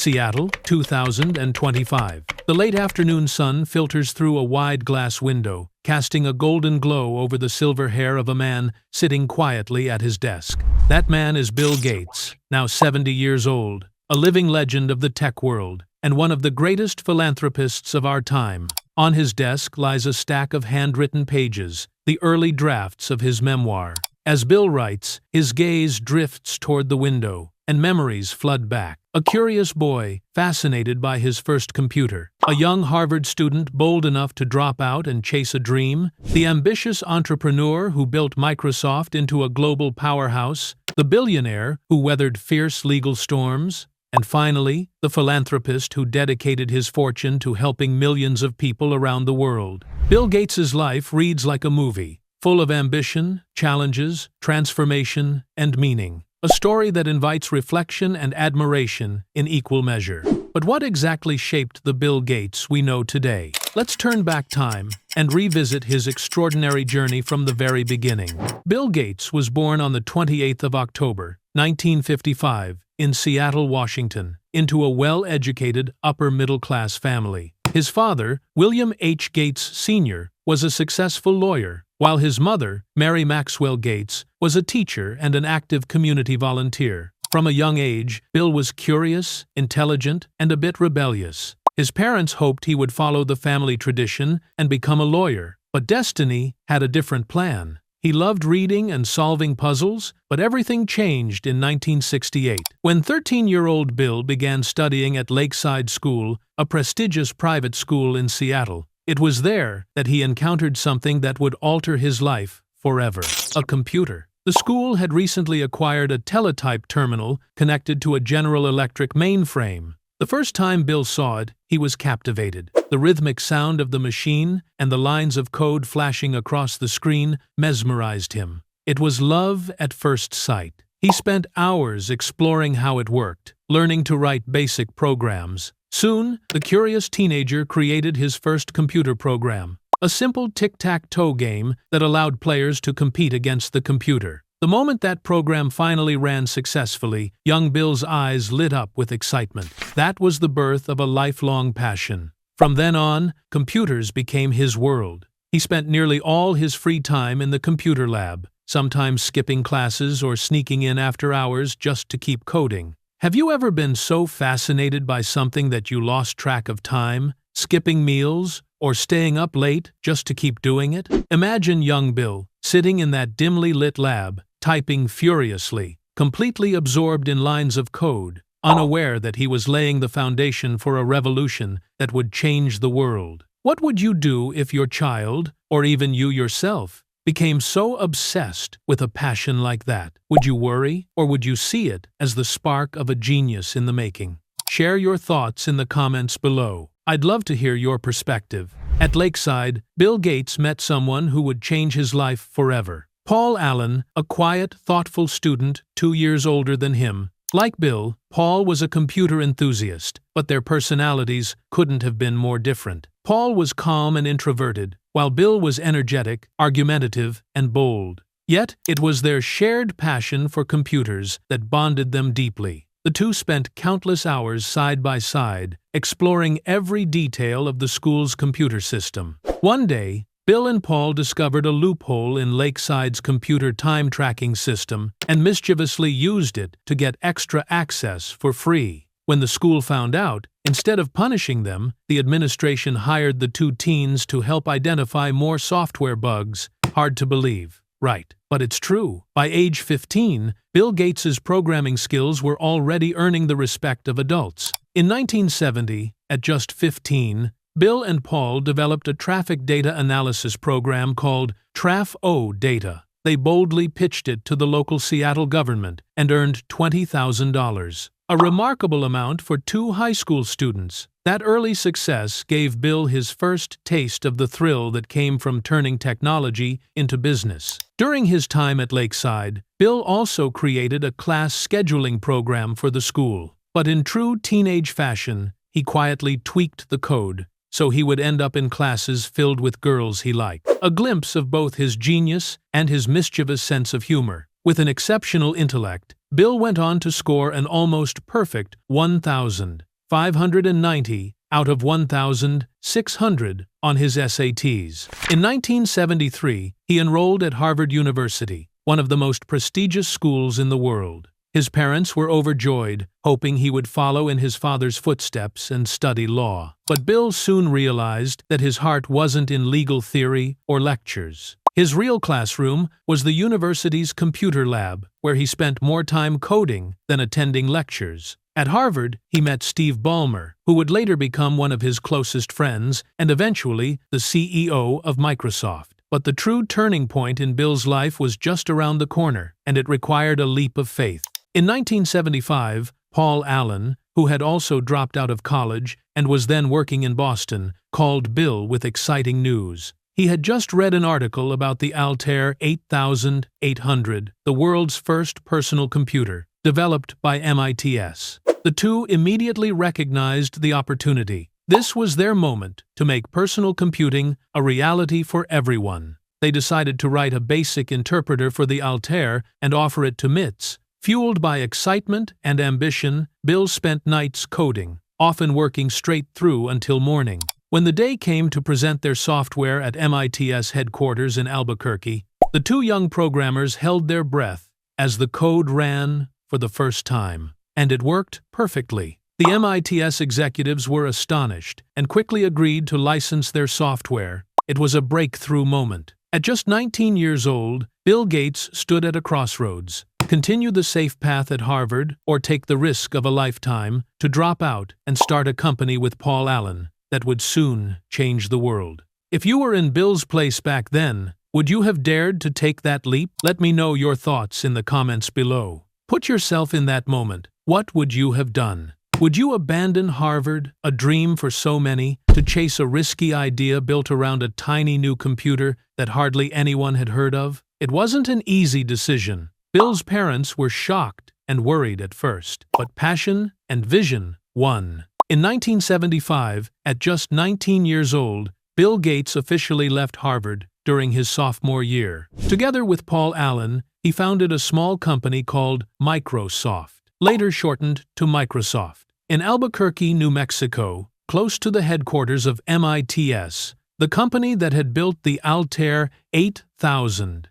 Seattle, 2025. The late afternoon sun filters through a wide glass window, casting a golden glow over the silver hair of a man sitting quietly at his desk. That man is Bill Gates, now 70 years old, a living legend of the tech world, and one of the greatest philanthropists of our time. On his desk lies a stack of handwritten pages, the early drafts of his memoir. As Bill writes, his gaze drifts toward the window, and memories flood back. A curious boy, fascinated by his first computer. A young Harvard student bold enough to drop out and chase a dream. The ambitious entrepreneur who built Microsoft into a global powerhouse. The billionaire who weathered fierce legal storms. And finally, the philanthropist who dedicated his fortune to helping millions of people around the world. Bill Gates's life reads like a movie, full of ambition, challenges, transformation, and meaning. A story that invites reflection and admiration in equal measure. But what exactly shaped the Bill Gates we know today? Let's turn back time and revisit his extraordinary journey from the very beginning. Bill Gates was born on the 28th of October, 1955, in Seattle, Washington, into a well-educated upper-middle-class family. His father, William H. Gates Sr., was a successful lawyer, while his mother, Mary Maxwell Gates, was a teacher and an active community volunteer. From a young age, Bill was curious, intelligent, and a bit rebellious. His parents hoped he would follow the family tradition and become a lawyer, but destiny had a different plan. He loved reading and solving puzzles, but everything changed in 1968, when 13-year-old Bill began studying at Lakeside School, a prestigious private school in Seattle. It was there that he encountered something that would alter his life forever: a computer. The school had recently acquired a teletype terminal connected to a General Electric mainframe. The first time Bill saw it, he was captivated. The rhythmic sound of the machine and the lines of code flashing across the screen mesmerized him. It was love at first sight. He spent hours exploring how it worked, learning to write basic programs. Soon, the curious teenager created his first computer program, a simple tic-tac-toe game that allowed players to compete against the computer. The moment that program finally ran successfully, young Bill's eyes lit up with excitement. That was the birth of a lifelong passion. From then on, computers became his world. He spent nearly all his free time in the computer lab, sometimes skipping classes or sneaking in after hours just to keep coding. Have you ever been so fascinated by something that you lost track of time, skipping meals, or staying up late just to keep doing it? Imagine young Bill, sitting in that dimly lit lab, typing furiously, completely absorbed in lines of code, unaware that he was laying the foundation for a revolution that would change the world. What would you do if your child, or even you yourself, became so obsessed with a passion like that? Would you worry, or would you see it as the spark of a genius in the making? Share your thoughts in the comments below. I'd love to hear your perspective. At Lakeside, Bill Gates met someone who would change his life forever. Paul Allen, a quiet, thoughtful student 2 years older than him. Like Bill, Paul was a computer enthusiast, but their personalities couldn't have been more different. Paul was calm and introverted, while Bill was energetic, argumentative, and bold. Yet, it was their shared passion for computers that bonded them deeply. The two spent countless hours side by side, exploring every detail of the school's computer system. One day, Bill and Paul discovered a loophole in Lakeside's computer time-tracking system and mischievously used it to get extra access for free. When the school found out, instead of punishing them, the administration hired the two teens to help identify more software bugs. Hard to believe, right? But it's true. By age 15, Bill Gates's programming skills were already earning the respect of adults. In 1970, at just 15, Bill and Paul developed a traffic data analysis program called Traf-O Data. They boldly pitched it to the local Seattle government and earned $20,000. A remarkable amount for two high school students. That early success gave Bill his first taste of the thrill that came from turning technology into business. During his time at Lakeside, Bill also created a class scheduling program for the school. But in true teenage fashion, he quietly tweaked the code, so he would end up in classes filled with girls he liked. A glimpse of both his genius and his mischievous sense of humor. With an exceptional intellect, Bill went on to score an almost perfect 1,000. 590 out of 1,600 on his SATs. In 1973, he enrolled at Harvard University, one of the most prestigious schools in the world. His parents were overjoyed, hoping he would follow in his father's footsteps and study law. But Bill soon realized that his heart wasn't in legal theory or lectures. His real classroom was the university's computer lab, where he spent more time coding than attending lectures. At Harvard, he met Steve Ballmer, who would later become one of his closest friends and eventually the CEO of Microsoft. But the true turning point in Bill's life was just around the corner, and it required a leap of faith. In 1975, Paul Allen, who had also dropped out of college and was then working in Boston, called Bill with exciting news. He had just read an article about the Altair 8800, the world's first personal computer, developed by MITS. The two immediately recognized the opportunity. This was their moment to make personal computing a reality for everyone. They decided to write a basic interpreter for the Altair and offer it to MITS. Fueled by excitement and ambition, Bill spent nights coding, often working straight through until morning. When the day came to present their software at MITS headquarters in Albuquerque, the two young programmers held their breath as the code ran for the first time. And it worked perfectly. The MITS executives were astonished and quickly agreed to license their software. It was a breakthrough moment. At just 19 years old, Bill Gates stood at a crossroads. Continue the safe path at Harvard or take the risk of a lifetime to drop out and start a company with Paul Allen that would soon change the world. If you were in Bill's place back then, would you have dared to take that leap? Let me know your thoughts in the comments below. Put yourself in that moment. What would you have done? Would you abandon Harvard, a dream for so many, to chase a risky idea built around a tiny new computer that hardly anyone had heard of? It wasn't an easy decision. Bill's parents were shocked and worried at first, but passion and vision won. In 1975, at just 19 years old, Bill Gates officially left Harvard during his sophomore year. Together with Paul Allen, he founded a small company called Microsoft, later shortened to Microsoft. In Albuquerque, New Mexico, close to the headquarters of MITS, the company that had built the Altair 8800.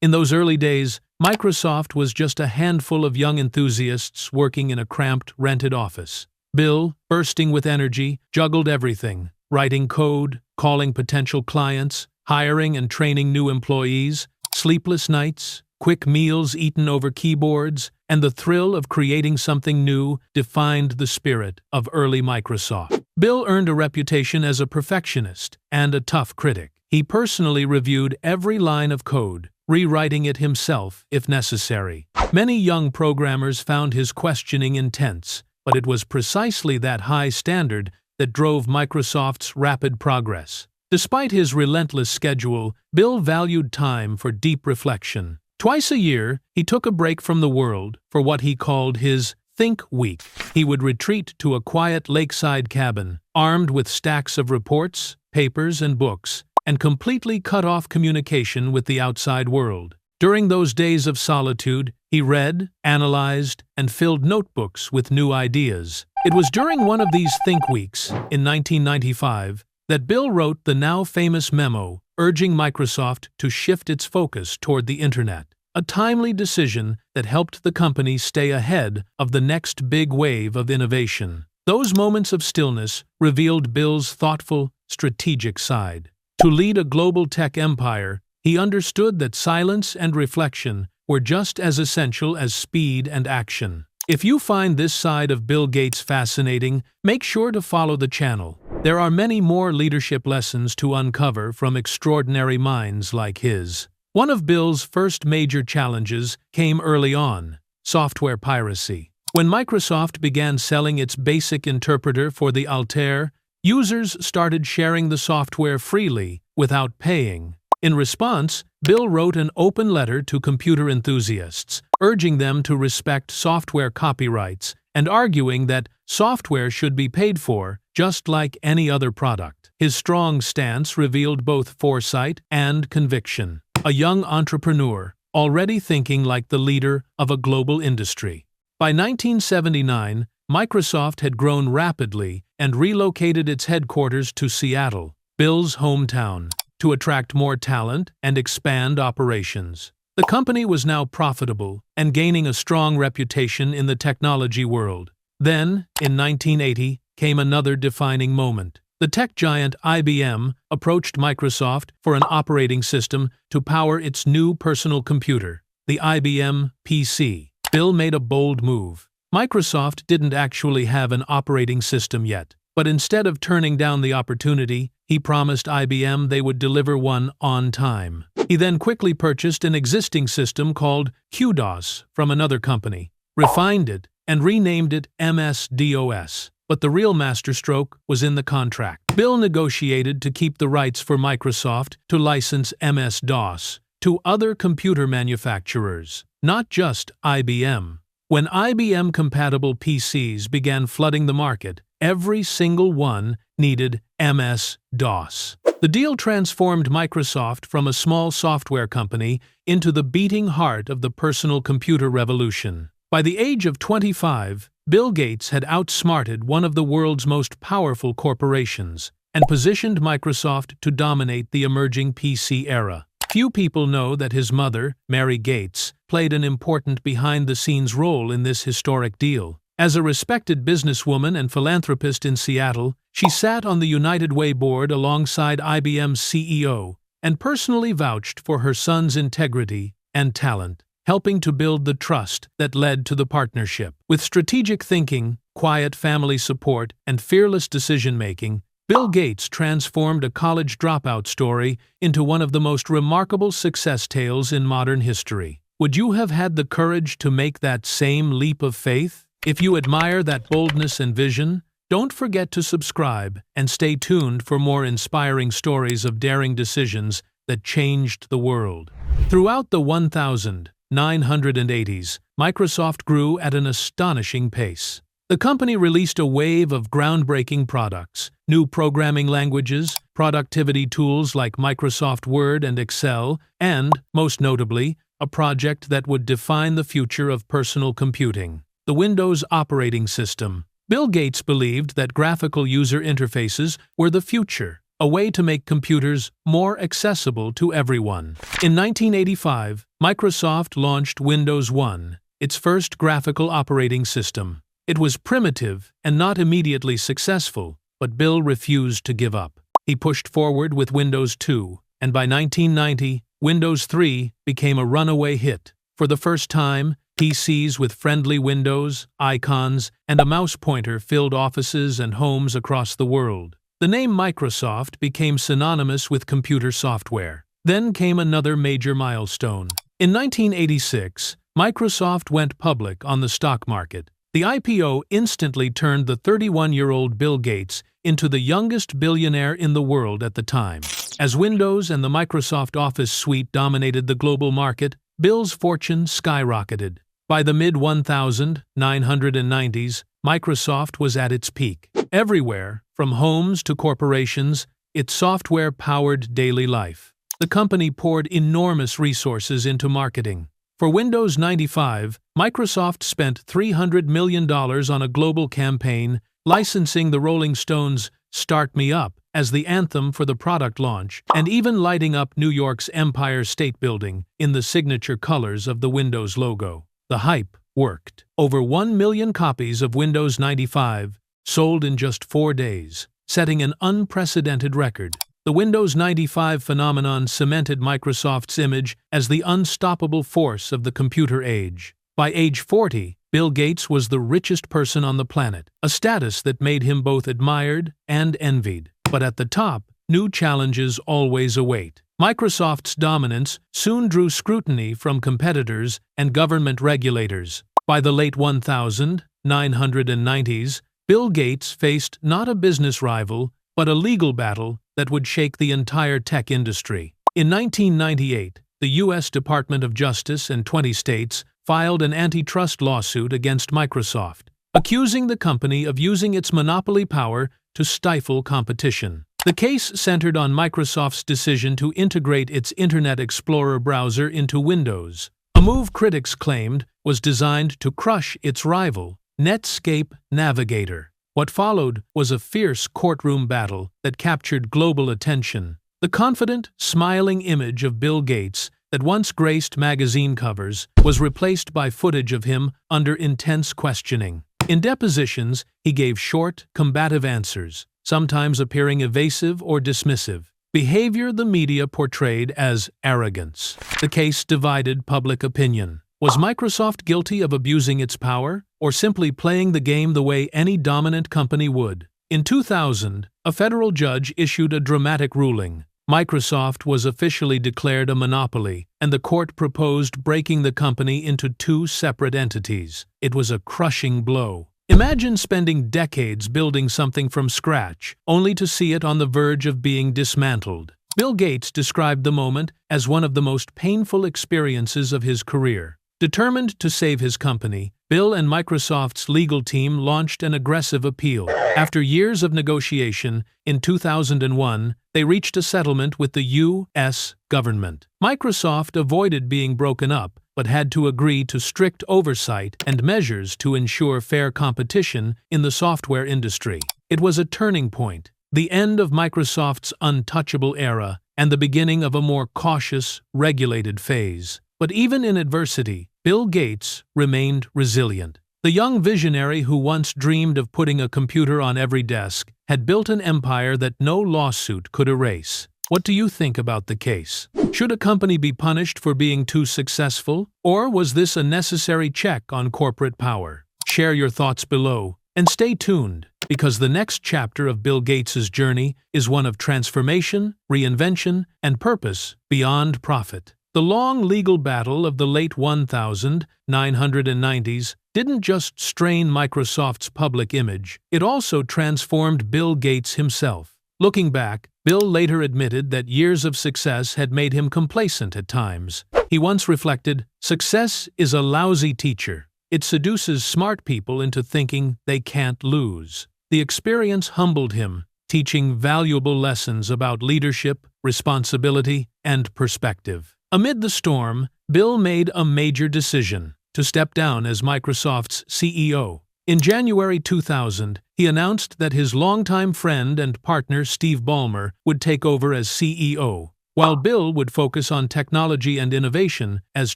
In those early days, Microsoft was just a handful of young enthusiasts working in a cramped, rented office. Bill, bursting with energy, juggled everything: writing code, calling potential clients, hiring and training new employees, sleepless nights, quick meals eaten over keyboards, and the thrill of creating something new defined the spirit of early Microsoft. Bill earned a reputation as a perfectionist and a tough critic. He personally reviewed every line of code, rewriting it himself if necessary. Many young programmers found his questioning intense, but it was precisely that high standard that drove Microsoft's rapid progress. Despite his relentless schedule, Bill valued time for deep reflection. Twice a year, he took a break from the world for what he called his Think Week. He would retreat to a quiet lakeside cabin, armed with stacks of reports, papers, and books, and completely cut off communication with the outside world. During those days of solitude, he read, analyzed, and filled notebooks with new ideas. It was during one of these Think Weeks, in 1995, that Bill wrote the now famous memo urging Microsoft to shift its focus toward the Internet, a timely decision that helped the company stay ahead of the next big wave of innovation. Those moments of stillness revealed Bill's thoughtful, strategic side. To lead a global tech empire, he understood that silence and reflection were just as essential as speed and action. If you find this side of Bill Gates fascinating, make sure to follow the channel. There are many more leadership lessons to uncover from extraordinary minds like his. One of Bill's first major challenges came early on: software piracy. When Microsoft began selling its basic interpreter for the Altair, users started sharing the software freely without paying. In response, Bill wrote an open letter to computer enthusiasts, urging them to respect software copyrights and arguing that software should be paid for just like any other product. His strong stance revealed both foresight and conviction. A young entrepreneur, already thinking like the leader of a global industry. By 1979, Microsoft had grown rapidly and relocated its headquarters to Seattle, Bill's hometown, to attract more talent and expand operations. The company was now profitable and gaining a strong reputation in the technology world. Then, in 1980, came another defining moment. The tech giant IBM approached Microsoft for an operating system to power its new personal computer, the IBM PC. Bill made a bold move. Microsoft didn't actually have an operating system yet, but instead of turning down the opportunity, he promised IBM they would deliver one on time. He then quickly purchased an existing system called QDOS from another company, refined it, and renamed it MS-DOS. But the real masterstroke was in the contract. Bill negotiated to keep the rights for Microsoft to license MS-DOS to other computer manufacturers, not just IBM. When IBM-compatible PCs began flooding the market, every single one needed MS-DOS. The deal transformed Microsoft from a small software company into the beating heart of the personal computer revolution. By the age of 25, Bill Gates had outsmarted one of the world's most powerful corporations and positioned Microsoft to dominate the emerging PC era. Few people know that his mother, Mary Gates, played an important behind-the-scenes role in this historic deal. As a respected businesswoman and philanthropist in Seattle, she sat on the United Way board alongside IBM's CEO and personally vouched for her son's integrity and talent, helping to build the trust that led to the partnership. With strategic thinking, quiet family support, and fearless decision-making, Bill Gates transformed a college dropout story into one of the most remarkable success tales in modern history. Would you have had the courage to make that same leap of faith? If you admire that boldness and vision, don't forget to subscribe and stay tuned for more inspiring stories of daring decisions that changed the world. Throughout the 1980s, Microsoft grew at an astonishing pace. The company released a wave of groundbreaking products, new programming languages, productivity tools like Microsoft Word and Excel, and, most notably, a project that would define the future of personal computing: the Windows operating system. Bill Gates believed that graphical user interfaces were the future, a way to make computers more accessible to everyone. In 1985, Microsoft launched Windows 1, its first graphical operating system. It was primitive and not immediately successful, but Bill refused to give up. He pushed forward with Windows 2, and by 1990, Windows 3 became a runaway hit. For the first time, PCs with friendly windows, icons, and a mouse pointer filled offices and homes across the world. The name Microsoft became synonymous with computer software. Then came another major milestone. In 1986, Microsoft went public on the stock market. The IPO instantly turned the 31-year-old Bill Gates into the youngest billionaire in the world at the time. As Windows and the Microsoft Office suite dominated the global market, Bill's fortune skyrocketed. By the mid-1990s, Microsoft was at its peak. Everywhere, from homes to corporations, its software powered daily life. The company poured enormous resources into marketing. For Windows 95, Microsoft spent $300 million on a global campaign, licensing the Rolling Stones' "Start Me Up" as the anthem for the product launch, and even lighting up New York's Empire State Building in the signature colors of the Windows logo. The hype worked. Over 1 million copies of Windows 95 sold in just 4 days, setting an unprecedented record. The Windows 95 phenomenon cemented Microsoft's image as the unstoppable force of the computer age. By age 40, Bill Gates was the richest person on the planet, a status that made him both admired and envied. But at the top, new challenges always await. Microsoft's dominance soon drew scrutiny from competitors and government regulators. By the late 1990s, Bill Gates faced not a business rival, but a legal battle that would shake the entire tech industry. In 1998, the U.S. Department of Justice and 20 states filed an antitrust lawsuit against Microsoft, accusing the company of using its monopoly power to stifle competition. The case centered on Microsoft's decision to integrate its Internet Explorer browser into Windows, a move critics claimed was designed to crush its rival. Netscape Navigator. What followed was a fierce courtroom battle that captured global attention. The confident, smiling image of Bill Gates that once graced magazine covers was replaced by footage of him under intense questioning. In depositions, he gave short, combative answers, sometimes appearing evasive or dismissive. Behavior the media portrayed as arrogance. The case divided public opinion. Was Microsoft guilty of abusing its power, or simply playing the game the way any dominant company would? In 2000, a federal judge issued a dramatic ruling. Microsoft was officially declared a monopoly, and the court proposed breaking the company into two separate entities. It was a crushing blow. Imagine spending decades building something from scratch, only to see it on the verge of being dismantled. Bill Gates described the moment as one of the most painful experiences of his career. Determined to save his company, Bill and Microsoft's legal team launched an aggressive appeal. After years of negotiation, in 2001, they reached a settlement with the U.S. government. Microsoft avoided being broken up, but had to agree to strict oversight and measures to ensure fair competition in the software industry. It was a turning point, the end of Microsoft's untouchable era and the beginning of a more cautious, regulated phase. But even in adversity, Bill Gates remained resilient. The young visionary who once dreamed of putting a computer on every desk had built an empire that no lawsuit could erase. What do you think about the case? Should a company be punished for being too successful, or was this a necessary check on corporate power? Share your thoughts below, and stay tuned, because the next chapter of Bill Gates' journey is one of transformation, reinvention, and purpose beyond profit. The long legal battle of the late 1990s didn't just strain Microsoft's public image, it also transformed Bill Gates himself. Looking back, Bill later admitted that years of success had made him complacent at times. He once reflected, "Success is a lousy teacher. It seduces smart people into thinking they can't lose." The experience humbled him, teaching valuable lessons about leadership, responsibility, and perspective. Amid the storm, Bill made a major decision: to step down as Microsoft's CEO. In January 2000, he announced that his longtime friend and partner Steve Ballmer would take over as CEO, while Bill would focus on technology and innovation as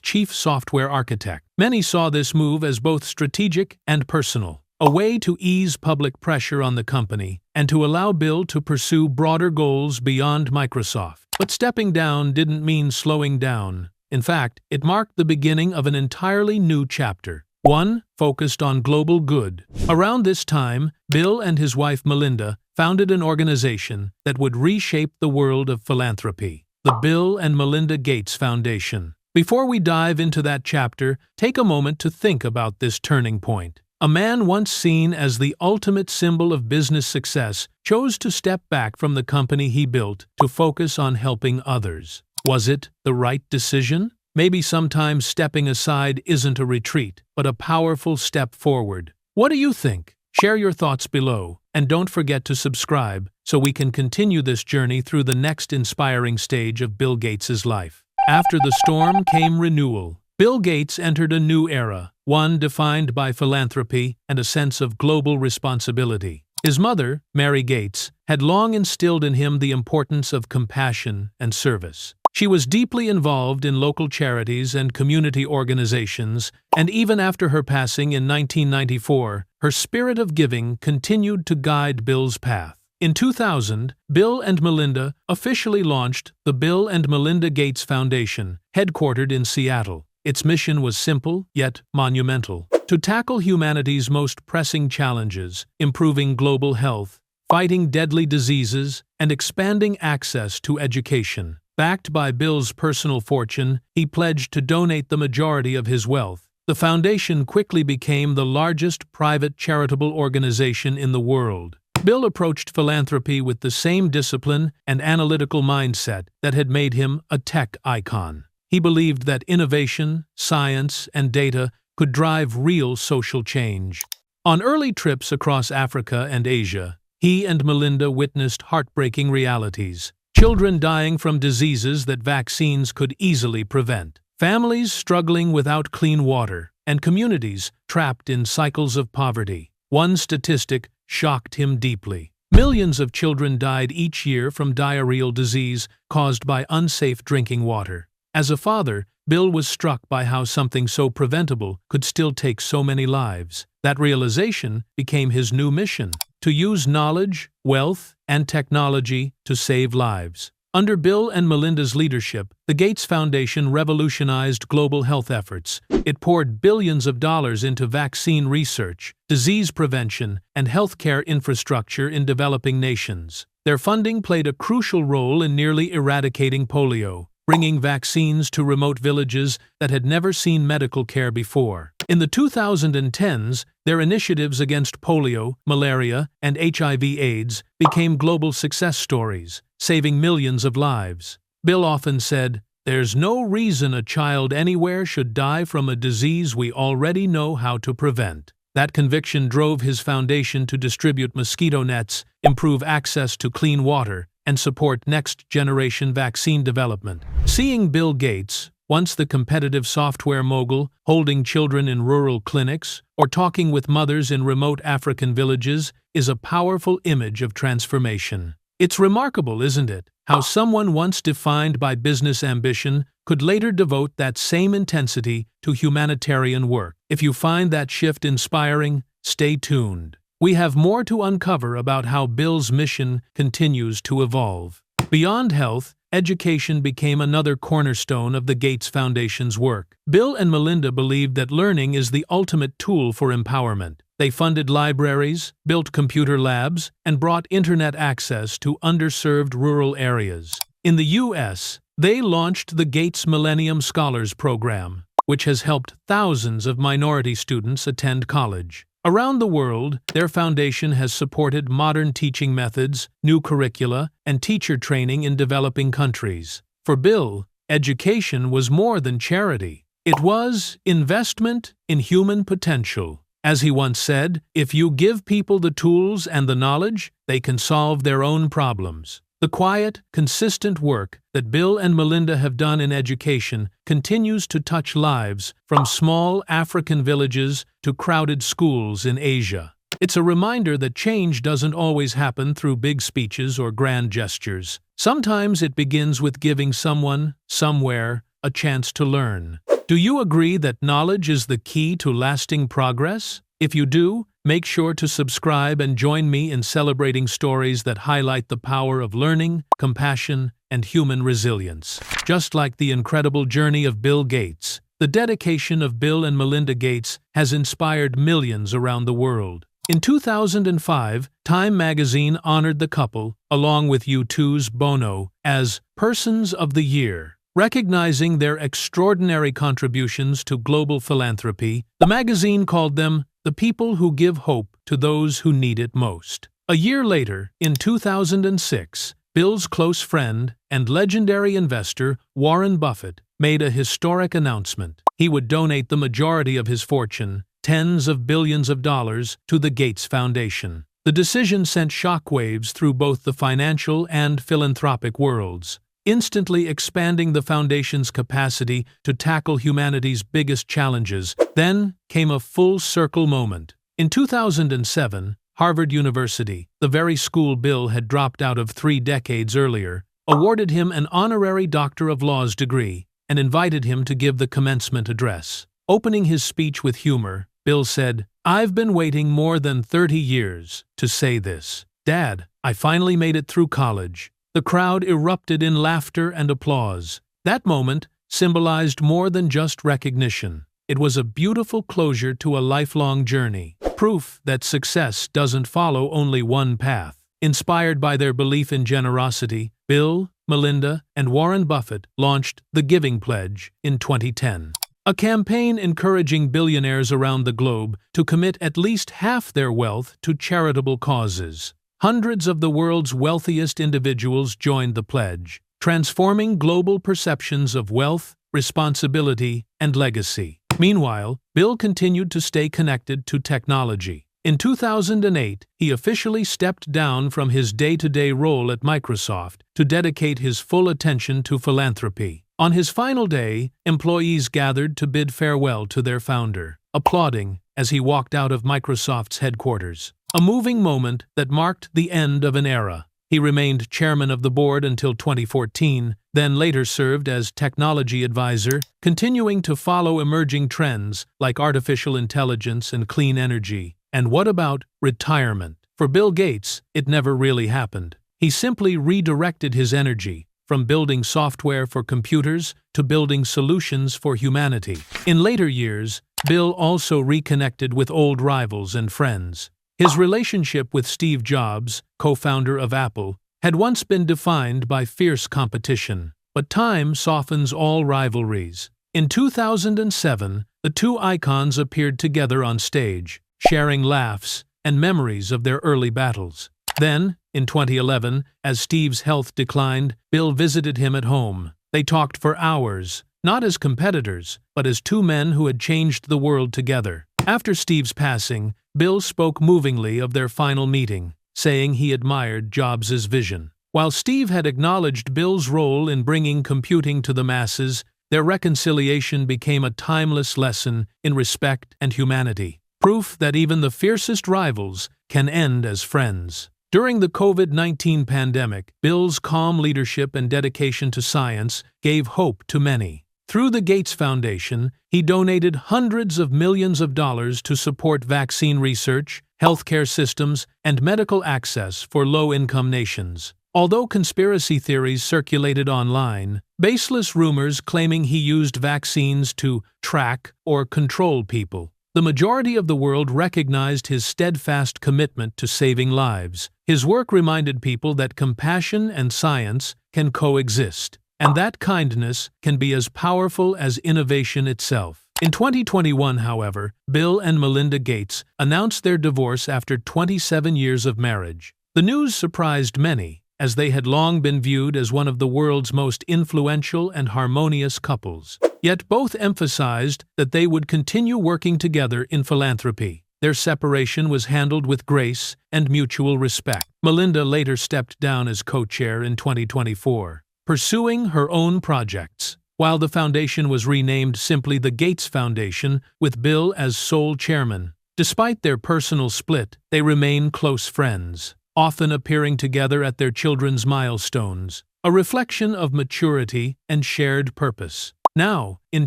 chief software architect. Many saw this move as both strategic and personal, a way to ease public pressure on the company and to allow Bill to pursue broader goals beyond Microsoft. But stepping down didn't mean slowing down. In fact, it marked the beginning of an entirely new chapter, one focused on global good. Around this time, Bill and his wife Melinda founded an organization that would reshape the world of philanthropy, the Bill and Melinda Gates Foundation. Before we dive into that chapter, take a moment to think about this turning point. A man once seen as the ultimate symbol of business success chose to step back from the company he built to focus on helping others. Was it the right decision? Maybe sometimes stepping aside isn't a retreat, but a powerful step forward. What do you think? Share your thoughts below, and don't forget to subscribe so we can continue this journey through the next inspiring stage of Bill Gates' life. After the storm came renewal. Bill Gates entered a new era, one defined by philanthropy and a sense of global responsibility. His mother, Mary Gates, had long instilled in him the importance of compassion and service. She was deeply involved in local charities and community organizations, and even after her passing in 1994, her spirit of giving continued to guide Bill's path. In 2000, Bill and Melinda officially launched the Bill and Melinda Gates Foundation, headquartered in Seattle. Its mission was simple, yet monumental: to tackle humanity's most pressing challenges, improving global health, fighting deadly diseases, and expanding access to education. Backed by Bill's personal fortune, he pledged to donate the majority of his wealth. The foundation quickly became the largest private charitable organization in the world. Bill approached philanthropy with the same discipline and analytical mindset that had made him a tech icon. He believed that innovation, science, and data could drive real social change. On early trips across Africa and Asia, he and Melinda witnessed heartbreaking realities: children dying from diseases that vaccines could easily prevent, families struggling without clean water, and communities trapped in cycles of poverty. One statistic shocked him deeply. Millions of children died each year from diarrheal disease caused by unsafe drinking water. As a father, Bill was struck by how something so preventable could still take so many lives. That realization became his new mission: to use knowledge, wealth, and technology to save lives. Under Bill and Melinda's leadership, the Gates Foundation revolutionized global health efforts. It poured billions of dollars into vaccine research, disease prevention, and healthcare infrastructure in developing nations. Their funding played a crucial role in nearly eradicating polio, bringing vaccines to remote villages that had never seen medical care before. In the 2010s, their initiatives against polio, malaria, and HIV/AIDS became global success stories, saving millions of lives. Bill often said, "There's no reason a child anywhere should die from a disease we already know how to prevent." That conviction drove his foundation to distribute mosquito nets, improve access to clean water, and support next-generation vaccine development. Seeing Bill Gates, once the competitive software mogul, holding children in rural clinics or talking with mothers in remote African villages is a powerful image of transformation. It's remarkable, isn't it, how someone once defined by business ambition could later devote that same intensity to humanitarian work. If you find that shift inspiring, stay tuned. We have more to uncover about how Bill's mission continues to evolve. Beyond health, education became another cornerstone of the Gates Foundation's work. Bill and Melinda believed that learning is the ultimate tool for empowerment. They funded libraries, built computer labs, and brought internet access to underserved rural areas. In the U.S., they launched the Gates Millennium Scholars Program, which has helped thousands of minority students attend college. Around the world, their foundation has supported modern teaching methods, new curricula, and teacher training in developing countries. For Bill, education was more than charity. It was investment in human potential. As he once said, "If you give people the tools and the knowledge, they can solve their own problems." The quiet, consistent work that Bill and Melinda have done in education continues to touch lives from small African villages to crowded schools in Asia. It's a reminder that change doesn't always happen through big speeches or grand gestures. Sometimes it begins with giving someone, somewhere, a chance to learn. Do you agree that knowledge is the key to lasting progress? If you do, make sure to subscribe and join me in celebrating stories that highlight the power of learning, compassion, and human resilience. Just like the incredible journey of Bill Gates, the dedication of Bill and Melinda Gates has inspired millions around the world. In 2005, Time magazine honored the couple, along with U2's Bono, as Persons of the Year. Recognizing their extraordinary contributions to global philanthropy, the magazine called them the people who give hope to those who need it most. A year later, in 2006, Bill's close friend and legendary investor Warren Buffett made a historic announcement. He would donate the majority of his fortune, tens of billions of dollars, to the Gates Foundation. The decision sent shockwaves through both the financial and philanthropic worlds, instantly expanding the Foundation's capacity to tackle humanity's biggest challenges. Then came a full-circle moment. In 2007, Harvard University, the very school Bill had dropped out of 3 decades earlier, awarded him an honorary Doctor of Laws degree and invited him to give the commencement address. Opening his speech with humor, Bill said, "I've been waiting more than 30 years to say this. Dad, I finally made it through college." The crowd erupted in laughter and applause. That moment symbolized more than just recognition. It was a beautiful closure to a lifelong journey, proof that success doesn't follow only one path. Inspired by their belief in generosity, Bill, Melinda, and Warren Buffett launched the Giving Pledge in 2010, a campaign encouraging billionaires around the globe to commit at least half their wealth to charitable causes. Hundreds of the world's wealthiest individuals joined the pledge, transforming global perceptions of wealth, responsibility, and legacy. Meanwhile, Bill continued to stay connected to technology. In 2008, he officially stepped down from his day-to-day role at Microsoft to dedicate his full attention to philanthropy. On his final day, employees gathered to bid farewell to their founder, applauding as he walked out of Microsoft's headquarters. A moving moment that marked the end of an era. He remained chairman of the board until 2014, then later served as technology advisor, continuing to follow emerging trends like artificial intelligence and clean energy. And what about retirement? For Bill Gates, it never really happened. He simply redirected his energy, from building software for computers to building solutions for humanity. In later years, Bill also reconnected with old rivals and friends. His relationship with Steve Jobs, co-founder of Apple, had once been defined by fierce competition. But time softens all rivalries. In 2007, the two icons appeared together on stage, sharing laughs and memories of their early battles. Then, in 2011, as Steve's health declined, Bill visited him at home. They talked for hours, not as competitors, but as two men who had changed the world together. After Steve's passing, Bill spoke movingly of their final meeting, saying he admired Jobs' vision. While Steve had acknowledged Bill's role in bringing computing to the masses, their reconciliation became a timeless lesson in respect and humanity. Proof that even the fiercest rivals can end as friends. During the COVID-19 pandemic, Bill's calm leadership and dedication to science gave hope to many. Through the Gates Foundation, he donated hundreds of millions of dollars to support vaccine research, healthcare systems, and medical access for low-income nations. Although conspiracy theories circulated online, baseless rumors claiming he used vaccines to track or control people, the majority of the world recognized his steadfast commitment to saving lives. His work reminded people that compassion and science can coexist, and that kindness can be as powerful as innovation itself. In 2021, however, Bill and Melinda Gates announced their divorce after 27 years of marriage. The news surprised many, as they had long been viewed as one of the world's most influential and harmonious couples. Yet both emphasized that they would continue working together in philanthropy. Their separation was handled with grace and mutual respect. Melinda later stepped down as co-chair in 2024, pursuing her own projects, while the foundation was renamed simply the Gates Foundation, with Bill as sole chairman. Despite their personal split, they remain close friends, often appearing together at their children's milestones, a reflection of maturity and shared purpose. Now, in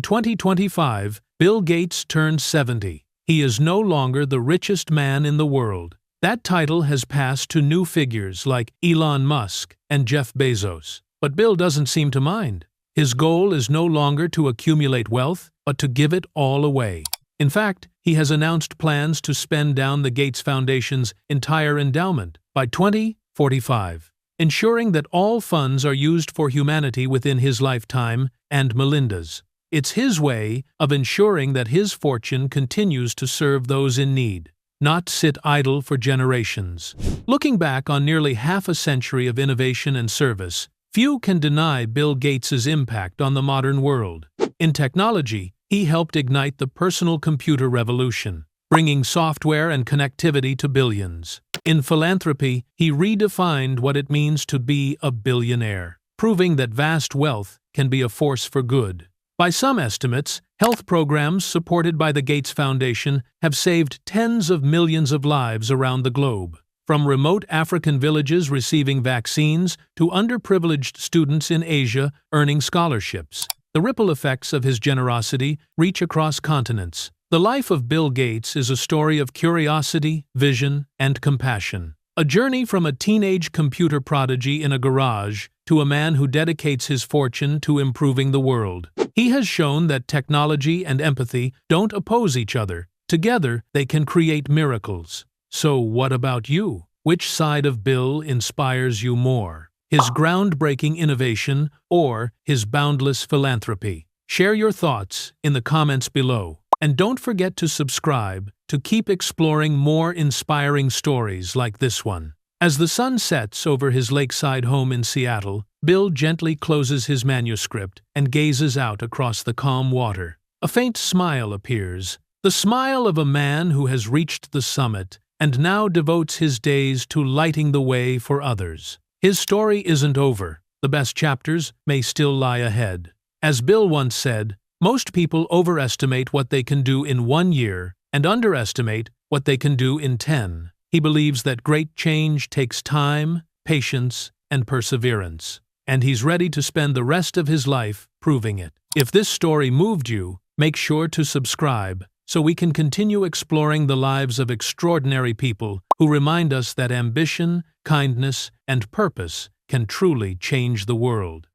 2025, Bill Gates turned 70. He is no longer the richest man in the world. That title has passed to new figures like Elon Musk and Jeff Bezos. But Bill doesn't seem to mind. His goal is no longer to accumulate wealth, but to give it all away. In fact, he has announced plans to spend down the Gates Foundation's entire endowment by 2045, ensuring that all funds are used for humanity within his lifetime and Melinda's. It's his way of ensuring that his fortune continues to serve those in need, not sit idle for generations. Looking back on nearly half a century of innovation and service, few can deny Bill Gates' impact on the modern world. In technology, he helped ignite the personal computer revolution, bringing software and connectivity to billions. In philanthropy, he redefined what it means to be a billionaire, proving that vast wealth can be a force for good. By some estimates, health programs supported by the Gates Foundation have saved tens of millions of lives around the globe. From remote African villages receiving vaccines to underprivileged students in Asia earning scholarships, the ripple effects of his generosity reach across continents. The life of Bill Gates is a story of curiosity, vision, and compassion. A journey from a teenage computer prodigy in a garage to a man who dedicates his fortune to improving the world. He has shown that technology and empathy don't oppose each other. Together, they can create miracles. So what about you? Which side of Bill inspires you more? His groundbreaking innovation or his boundless philanthropy? Share your thoughts in the comments below. And don't forget to subscribe to keep exploring more inspiring stories like this one. As the sun sets over his lakeside home in Seattle, Bill gently closes his manuscript and gazes out across the calm water. A faint smile appears, the smile of a man who has reached the summit and now devotes his days to lighting the way for others. His story isn't over. The best chapters may still lie ahead. As Bill once said, most people overestimate what they can do in 1 year and underestimate what they can do in 10. He believes that great change takes time, patience, and perseverance, and he's ready to spend the rest of his life proving it. If this story moved you, make sure to subscribe so we can continue exploring the lives of extraordinary people who remind us that ambition, kindness, and purpose can truly change the world.